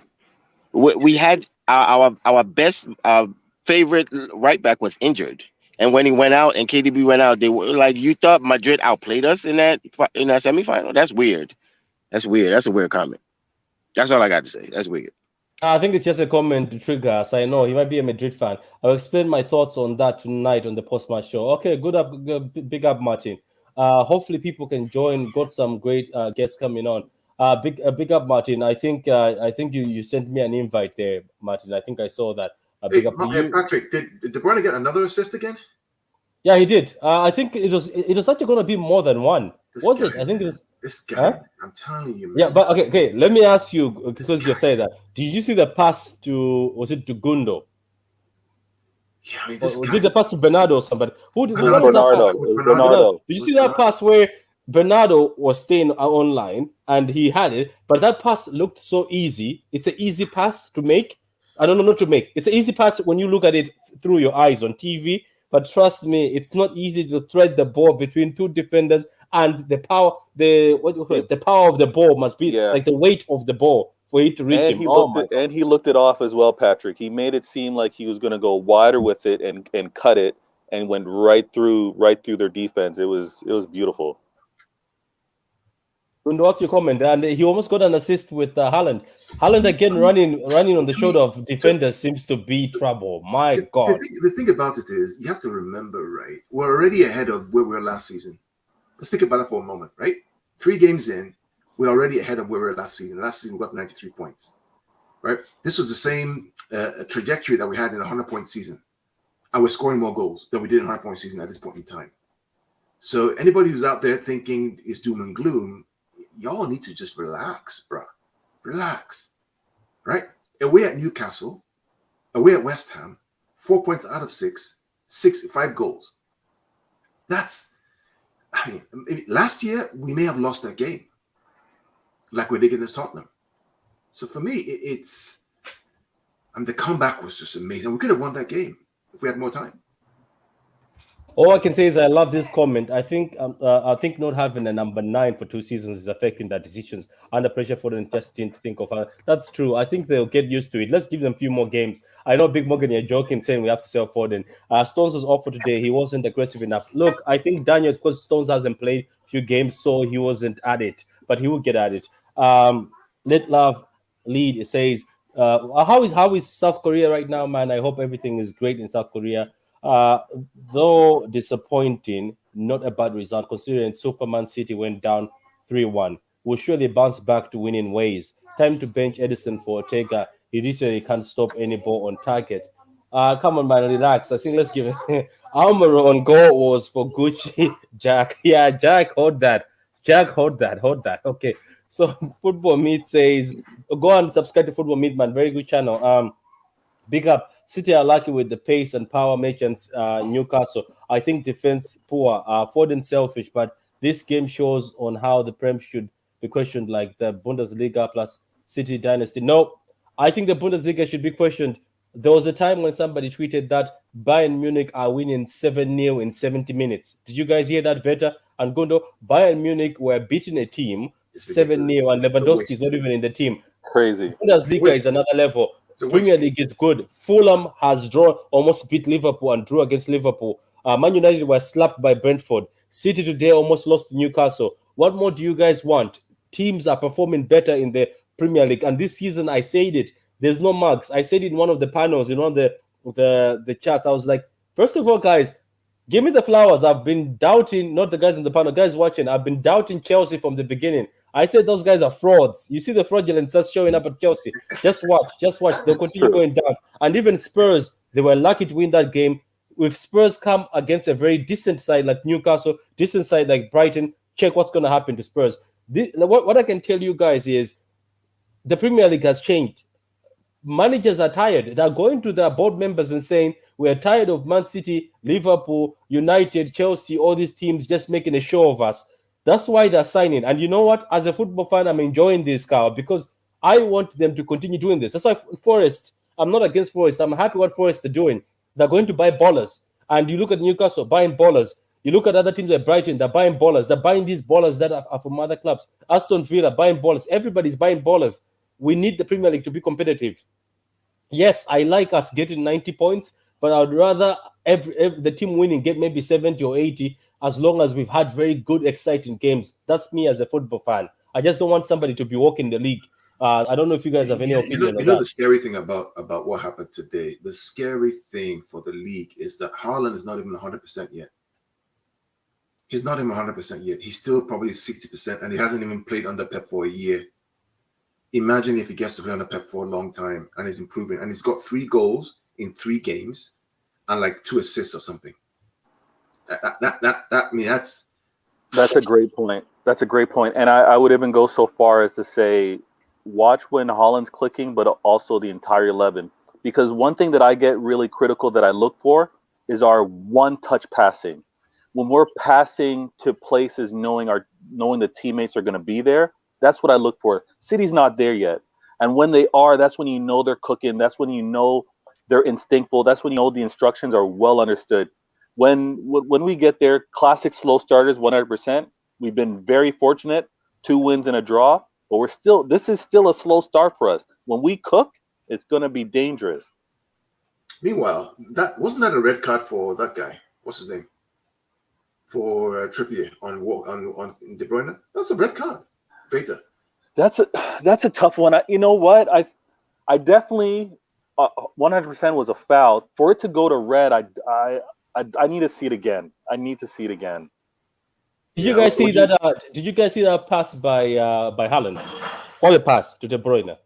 We had our best favorite right back was injured, and when he went out and KDB went out, they were like, you thought Madrid outplayed us in that semifinal? That's weird. That's weird. That's a weird comment. That's all I got to say. That's weird. I think it's just a comment to trigger us. I know he might be a Madrid fan. I'll explain my thoughts on that tonight on the post-match show. Okay, big up, Martin. Hopefully people can join. Got some great guests coming on. Big up, Martin. I think you sent me an invite there, Martin. I think I saw that. Big up to you. Patrick, did De Bruyne get another assist again? Yeah, he did. I think it was actually going to be more than one. I think it was. This guy, I'm telling you, man. Yeah, but okay. Let me ask you, because you say that. Did you see the pass to Gundo? Yeah, I mean, was it the pass to Bernardo or somebody? Bernardo. Did you see that pass where Bernardo was staying online and he had it, but that pass looked so easy. It's an easy pass to make. I don't know, not to make. It's an easy pass when you look at it through your eyes on TV. But trust me, it's not easy to thread the ball between two defenders, and the power of the ball must be like the weight of the ball for it to reach him. He looked it off as well, Patrick. He made it seem like he was going to go wider with it and cut it, and went right through their defense. It was beautiful. And what's your comment? And he almost got an assist with Haaland. Haaland again running on the shoulder of defenders seems to be trouble. My God. The thing about it is, you have to remember, right? We're already ahead of where we were last season. Let's think about it for a moment, right? 3 games in, we're already ahead of where we were last season. Last season, we got 93 points, right? This was the same trajectory that we had in a 100-point season. And we're scoring more goals than we did in a 100-point season at this point in time. So anybody who's out there thinking it's doom and gloom, y'all need to just relax, bro. Relax, right? Away at Newcastle, away at West Ham, 4 points out of 5 goals. Last year, we may have lost that game, like we did against Tottenham. So for me, the comeback was just amazing. We could have won that game if we had more time. All I can say is I love this comment. I think not having a number 9 for 2 seasons is affecting their decisions. Under pressure for them just didn't think of that's true. I think they'll get used to it. Let's give them a few more games. I know Big Morgan, you're joking, saying we have to sell Foden. Stones was off for today. He wasn't aggressive enough. Look, I think Daniel, because Stones hasn't played a few games, so he wasn't at it. But he will get at it. Let Love Lead, it says, how is South Korea right now, man? I hope everything is great in South Korea. Though disappointing, not a bad result considering Superman City went down 3-1. We'll surely bounce back to winning ways. Time to bench Edison for Ortega. He literally can't stop any ball on target. Come on, man, relax. I think let's give it. Alvaro on goal was for Gucci. Jack. Yeah, Jack, hold that. Okay. So Football Meat says, go and subscribe to Football Meat, man. Very good channel. Big up. City are lucky with the pace and power merchants. Newcastle, I think defense poor. Foden selfish, but this game shows on how the Prem should be questioned, like the Bundesliga plus City dynasty. No, I think the Bundesliga should be questioned. There was a time when somebody tweeted that Bayern Munich are winning 7-0 in 70 minutes. Did you guys hear that, Veta and Gundo? Bayern Munich were beating a team 7-0, and Lewandowski is not even in the team. Crazy. Bundesliga is another level. Premier League is good. Fulham has almost beat Liverpool and drew against Liverpool. Man United was slapped by Brentford. City today almost lost to Newcastle. What more do you guys want? Teams are performing better in the Premier League. And this season, I said it. There's no mugs. I said it in one of the panels, in one of the chats. I was like, first of all, guys, give me the flowers. I've been doubting, not the guys in the panel, guys watching. I've been doubting Chelsea from the beginning. I said those guys are frauds. You see the fraudulence that's showing up at Chelsea. Just watch. They'll continue going down. And even Spurs, they were lucky to win that game. If Spurs come against a very decent side like Newcastle, decent side like Brighton, check what's going to happen to Spurs. What I can tell you guys is the Premier League has changed. managers are tired. They're going to their board members and saying, we're tired of Man City, Liverpool, United, Chelsea, all these teams just making a show of us. That's why they're signing. And you know what? As a football fan, I'm enjoying this, Carl, because I want them to continue doing this. That's why Forest, I'm not against Forest. I'm happy what Forest are doing. They're going to buy ballers. And you look at Newcastle buying ballers. You look at other teams like Brighton, they're buying ballers. They're buying these ballers that are from other clubs. Aston Villa buying ballers. Everybody's buying ballers. We need the Premier League to be competitive. Yes, I like us getting 90 points, but I'd rather every the team winning get maybe 70 or 80 as long as we've had very good, exciting games. That's me as a football fan. I just don't want somebody to be walking the league. I don't know if you guys have any opinion on that. The scary thing about what happened today, the scary thing for the league is that Haaland is not even 100% yet. He's not even 100% yet. He's still probably 60%, and he hasn't even played under Pep for a year. Imagine if he gets to play under Pep for a long time and he's improving, and he's got 3 goals in 3 games and like 2 assists or something. That's a great point. That's a great point. And I would even go so far as to say, watch when Haaland's clicking, but also the entire 11. Because one thing that I get really critical that I look for is our one-touch passing. When we're passing to places knowing the teammates are going to be there, that's what I look for. City's not there yet. And when they are, that's when you know they're cooking. That's when you know they're instinctful. That's when you know the instructions are well understood. When we get there, classic slow starters, 100%. We've been very fortunate, 2 wins and a draw, but this is still a slow start for us. When we cook, it's going to be dangerous. Meanwhile, wasn't that a red card for that guy? What's his name? For Trippier on De Bruyne? That's a red card. Veta. That's a tough one. You know what? I definitely 100% was a foul. For it to go to red, I need to see it again. I need to see it again. Did you guys see that? Did you guys see that pass by Haaland? What a pass to De Bruyne!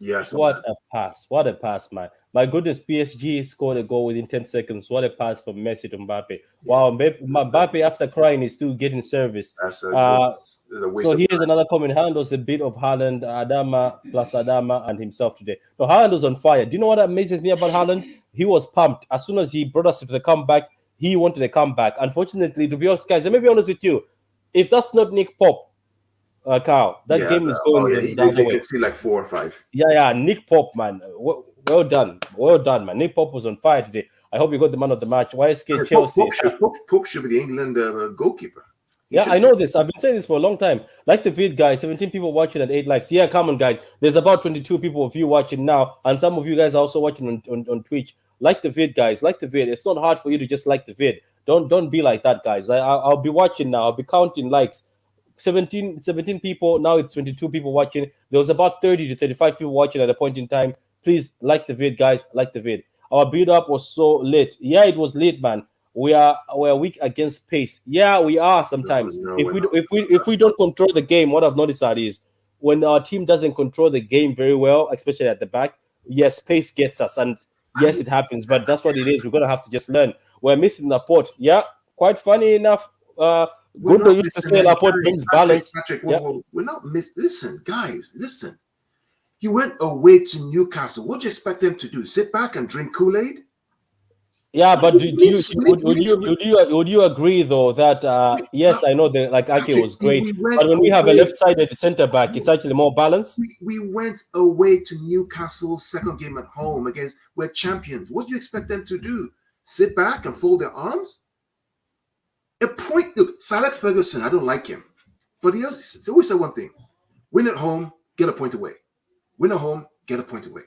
Yes. What a pass! What a pass, man! My goodness, PSG scored a goal within 10 seconds. What a pass from Messi to Mbappe! Wow, Mbappe after crying is still getting service. So here's another comment. Haaland was a bit of Haaland, Adama plus Adama and himself today. No, Haaland was on fire. Do you know what amazes me about Haaland? He was pumped. As soon as he brought us to the comeback, he wanted a comeback. Unfortunately, to be honest, guys, let me be honest with you. If that's not Nick Pope, Carl, that game is going down the way. Can see like 4 or 5. Yeah, Nick Pope, man. Well done, man. Nick Pope was on fire today. I hope you got the man of the match. YSK Chelsea. Pope should be the England goalkeeper. I know this. I've been saying this for a long time. Like the vid, guys. 17 people watching and 8 likes. Yeah, come on, guys. There's about 22 people of you watching now, and some of you guys are also watching on Twitch. Like the vid, guys. Like the vid. It's not hard for you to just like the vid. Don't be like that, guys. I'll be watching now. I'll be counting likes. 17 people. Now it's 22 people watching. There was about 30 to 35 people watching at a point in time. Please like the vid, guys. Like the vid. Our build-up was so late. Yeah, it was late, man. We're weak against pace. Yeah, we are sometimes. If we don't control the game, what I've noticed that is when our team doesn't control the game very well, especially at the back, yes, pace gets us, and yes, it happens. But that's what it is. We're gonna have to just learn. We're missing Laporte. Yeah, quite funny enough. Gundo used to say Laporte brings balance. Patrick, we're not missing. Listen, guys, listen. You went away to Newcastle. What do you expect them to do? Sit back and drink Kool-Aid? Yeah, but would you agree though that yes, I know that like Ake was great, but when we have a left-sided centre back, it's actually more balanced. We went away to Newcastle's second game at home against we're champions. What do you expect them to do? Sit back and fold their arms? Look, Sir Alex Ferguson, I don't like him, but he always said one thing: win at home, get a point away. Win at home, get a point away.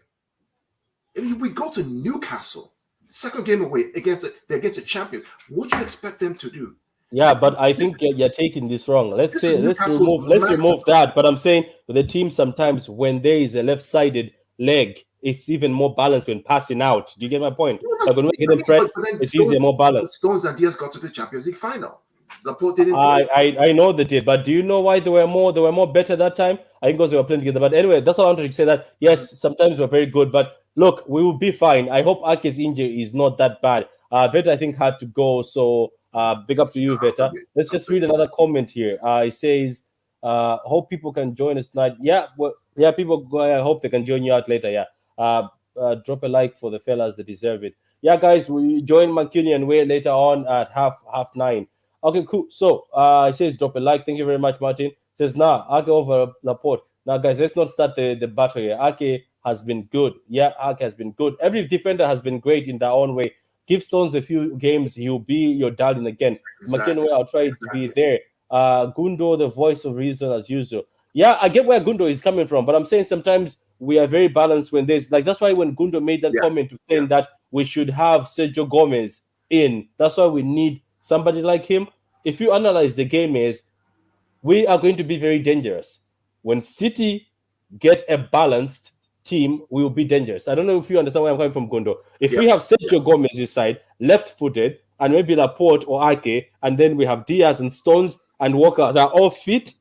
I mean, we go to Newcastle, second game away against the champions. What do you expect them to do? Yeah, but I think you're taking this wrong. Let's remove that. But I'm saying with the team sometimes when there is a left-sided leg, it's even more balanced when passing out. Do you get my point? Like when we get impressed, it's easier, more balanced. Stones and Diaz got to the Champions League final. Laporte didn't. I know they did, but do you know why they were more better that time? I think because they were playing together. But anyway, that's all I wanted to say. That yes, sometimes we're very good, but look, we will be fine. I hope Ake's injury is not that bad. Veta, I think, had to go, so big up to you, Veta. Let's just read another comment here. It says, hope people can join us tonight. Yeah, people go. I hope they can join you out later. Yeah. drop a like for the fellas that deserve it. Yeah, guys, we join Mancunian way later on at half 9. Okay, cool. So it says drop a like. Thank you very much, Martin. It says nah, Ake over Laporte. Now, guys, let's not start the battle here. Ake has been good. Yeah, Ake has been good. Every defender has been great in their own way. Give Stones a few games, he'll be your darling again. Exactly. McKenway, I'll try to be there. Gundo, the voice of reason as usual. Yeah, I get where Gundo is coming from, but I'm saying sometimes we are very balanced when there's like, that's why when Gundo made that comment saying that we should have Sergio Gomez in, that's why we need somebody like him. If you analyze the game, is we are going to be very dangerous. When City get a balanced team, we will be dangerous. I don't know if you understand where I'm coming from, Gundo. If we have Sergio Gomez's side, left-footed, and maybe Laporte or Ake, and then we have Diaz and Stones and Walker, they're all fit,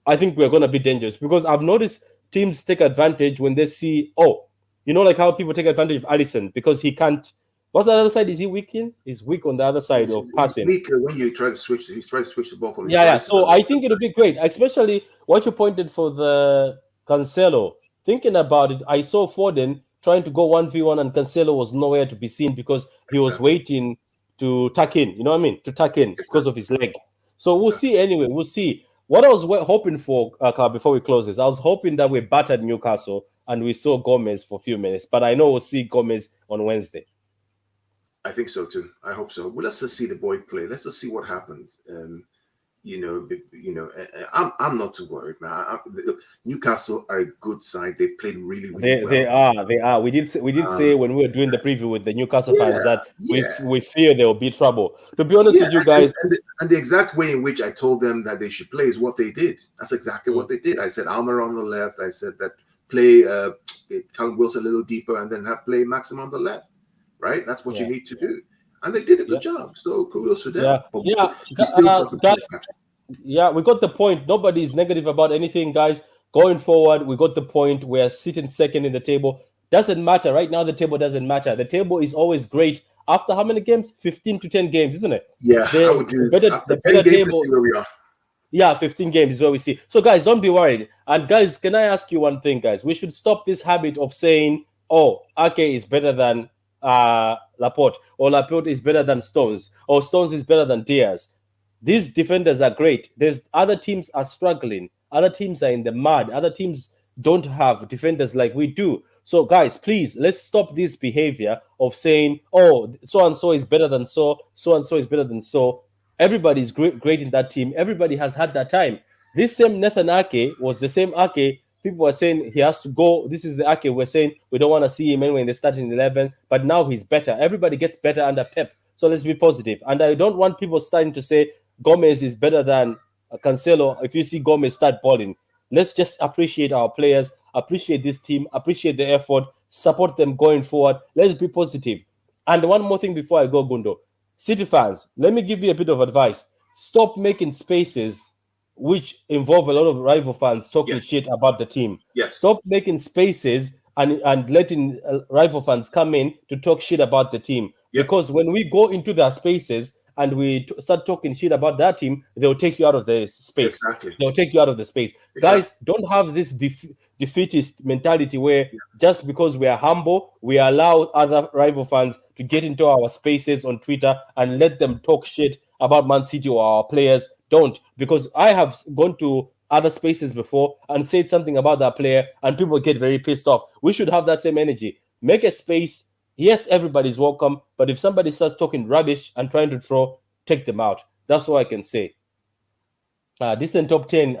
I think we're going to be dangerous. Because I've noticed teams take advantage when they see, like how people take advantage of Alisson because he can't. What's the other side? Is he weak in? He's weak on the other side of passing. He's weaker when you try to switch. He's trying to switch the ball from. So I think it'll be great, especially what you pointed for the Cancelo. Thinking about it, I saw Foden trying to go 1v1 and Cancelo was nowhere to be seen because he was waiting to tuck in. You know what I mean? To tuck in because of his leg. So we'll see anyway. We'll see. What I was hoping for, before we close this, I was hoping that we battered Newcastle and we saw Gomez for a few minutes. But I know we'll see Gomez on Wednesday. I think so too. I hope so. Well, let's just see the boy play. Let's just see what happens. I'm not too worried, man. Newcastle are a good side. They played really well. They are. We did say when we were doing the preview with the Newcastle fans that we fear there will be trouble. To be honest with you guys, and the exact way in which I told them that they should play is what they did. That's exactly what they did. I said Almer on the left. I said that play Callum Wilson a little deeper, and then play Maxim on the left. Right, that's what you need to do, and they did a good job. So kudos to them. We got the point. Nobody is negative about anything, guys. Going forward, we got the point. We're sitting second in the table. Doesn't matter right now. The table doesn't matter. The table is always great after how many games? 15 to 10 games, isn't it? Yeah, I would agree. The better table. Where we are. Yeah, 15 games is what we see. So, guys, don't be worried. And guys, can I ask you one thing, guys? We should stop this habit of saying, Ake is better than Laporte, or Laporte is better than Stones, or Stones is better than Diaz. These defenders are great. There's other teams are struggling. Other teams are in the mud. Other teams don't have defenders like we do. So, guys, please, let's stop this behavior of saying, so-and-so is better than so-and-so is better than so. Everybody's great in that team. Everybody has had that time. This same Nathan Ake was the same Ake. People are saying he has to go. This is the Ake we're saying we don't want to see him anyway in the starting 11, but now he's better. Everybody gets better under Pep. So let's be positive. And I don't want people starting to say Gomez is better than Cancelo. If you see Gomez start balling, let's just appreciate our players, appreciate this team, appreciate the effort, support them going forward. Let's be positive. And one more thing before I go, Gundo. City fans, let me give you a bit of advice. Stop making spaces which involve a lot of rival fans talking shit about the team. Stop making spaces and letting rival fans come in to talk shit about the team. Because when we go into their spaces and we start talking shit about that team, they'll take you out of the space. They'll take you out of the space. Guys, don't have this defeatist mentality where just because we are humble, we allow other rival fans to get into our spaces on Twitter and let them talk shit about Man City or our players. Don't, because I have gone to other spaces before and said something about that player and people get very pissed off. We should have that same energy. Make a space. Yes, everybody's welcome, but if somebody starts talking rubbish and trying to throw, take them out. That's all I can say. This in top 10,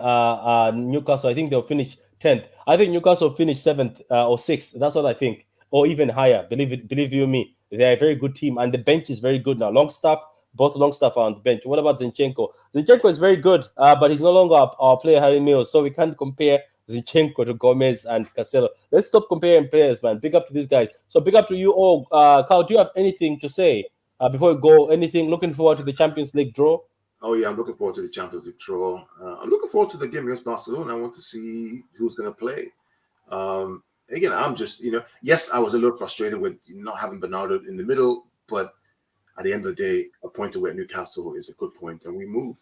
Newcastle, I think they'll finish 10th. I think Newcastle finished 7th or 6th. That's what I think, or even higher. Believe you me, they're a very good team, and the bench is very good now. Longstaff. Both Longstaff are on the bench. What about Zinchenko? Zinchenko is very good, but he's no longer our player, Harry Mills, so we can't compare Zinchenko to Gomez and Cancelo. Let's stop comparing players, man. Big up to these guys. So big up to you all. Carl, do you have anything to say before we go? Anything? Looking forward to the Champions League draw? Oh, yeah, I'm looking forward to the Champions League draw. I'm looking forward to the game against Barcelona. I want to see who's going to play. Again, I'm just, yes, I was a little frustrated with not having Bernardo in the middle, but at the end of the day, a point away at Newcastle is a good point, and we move.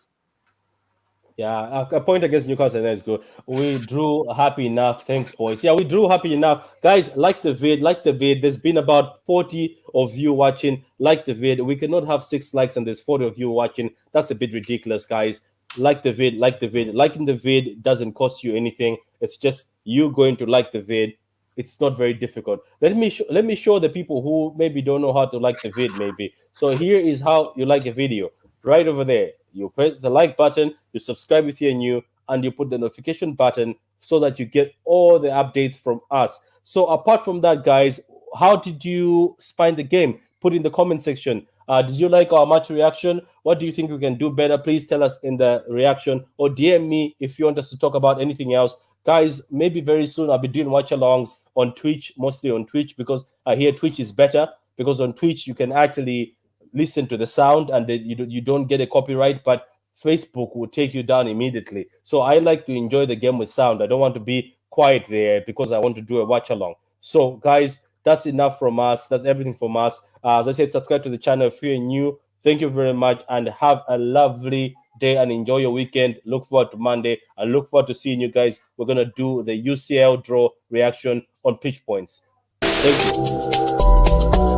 Yeah, a point against Newcastle is good. We drew happy enough. Thanks, boys. Yeah, we drew happy enough. Guys, like the vid, like the vid. There's been about 40 of you watching. Like the vid. We cannot have 6 likes and there's 40 of you watching. That's a bit ridiculous, guys. Like the vid, like the vid. Liking the vid doesn't cost you anything. It's just you going to like the vid. It's not very difficult. Let me show the people who maybe don't know how to like the vid, maybe. So here is how you like a video. Right over there, you press the like button, you subscribe if you're new, and you put the notification button so that you get all the updates from us. So apart from that, guys, how did you find the game? Put in the comment section. Did you like our match reaction? What do you think we can do better? Please tell us in the reaction, or DM me if you want us to talk about anything else. Guys, maybe very soon I'll be doing watch-alongs on Twitch, mostly on Twitch, because I hear Twitch is better, because on Twitch you can actually listen to the sound and you don't get a copyright, but Facebook will take you down immediately. So I like to enjoy the game with sound. I don't want to be quiet there because I want to do a watch along. So guys, that's enough from us. That's everything from us. As I said, subscribe to the channel if you're new. Thank you very much and have a lovely day and enjoy your weekend. Look forward to Monday and look forward to seeing you guys. We're going to do the UCL draw reaction on pitch points. Thank you.